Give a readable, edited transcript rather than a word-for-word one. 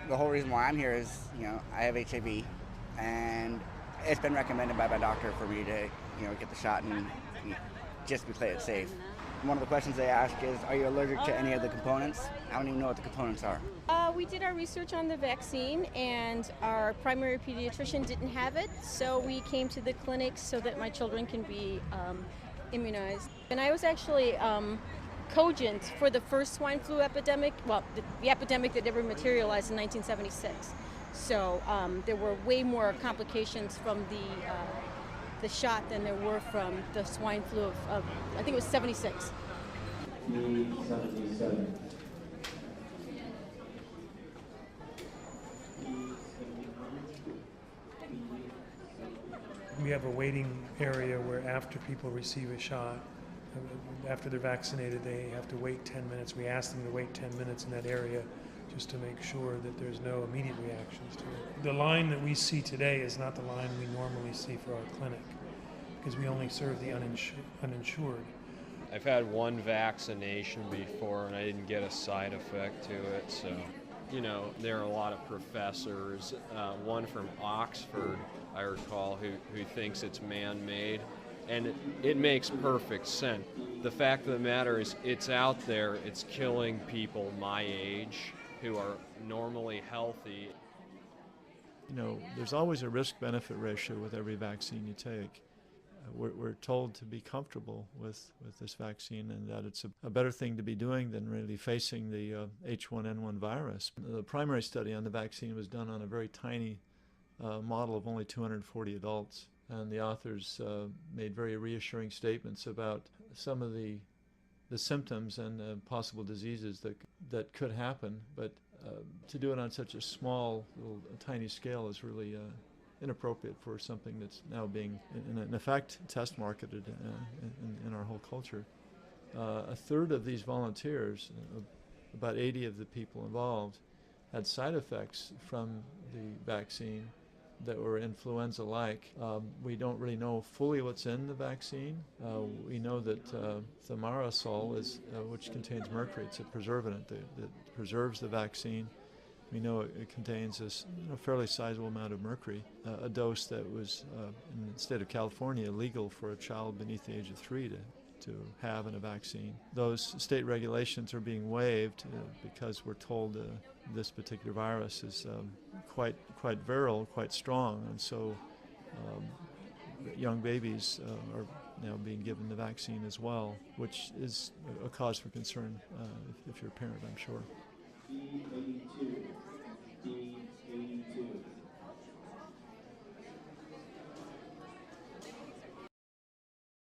The whole reason why I'm here is, I have HIV, and it's been recommended by my doctor for me to, get the shot and just to play it safe. One of the questions they ask is, are you allergic to any of the components? I don't even know what the components are. We did our research on the vaccine, and our primary pediatrician didn't have it, so we came to the clinic so that my children can be immunized. And I was actually cogent for the first swine flu epidemic, well, the epidemic that never materialized in 1976. So there were way more complications from the shot than there were from the swine flu of I think it was 76. We have a waiting area where after people receive a shot, after they're vaccinated, they have to wait 10 minutes. We ask them to wait 10 minutes in that area just to make sure that there's no immediate reactions to it. The line that we see today is not the line we normally see for our clinic because we only serve the uninsured. I've had one vaccination before and I didn't get a side effect to it, so there are a lot of professors, one from Oxford, I recall, who thinks it's man-made, and it makes perfect sense. The fact of the matter is it's out there, it's killing people my age who are normally healthy. There's always a risk-benefit ratio with every vaccine you take. We're told to be comfortable with this vaccine and that it's a better thing to be doing than really facing the H1N1 virus. The primary study on the vaccine was done on a very tiny model of only 240 adults, and the authors made very reassuring statements about some of the symptoms and possible diseases that could happen, but to do it on such a small, little, tiny scale is really inappropriate for something that's now being, in effect, test marketed in our whole culture. A third of these volunteers, about 80 of the people involved, had side effects from the vaccine that were influenza-like. We don't really know fully what's in the vaccine. We know that thimerosal, which contains mercury, it's a preservative that preserves the vaccine. We know it contains a fairly sizable amount of mercury, a dose that was, in the state of California, illegal for a child beneath the age of 3 to have in a vaccine. Those state regulations are being waived because we're told this particular virus is quite virile, quite strong, and so young babies are now being given the vaccine as well, which is a cause for concern if you're a parent, I'm sure.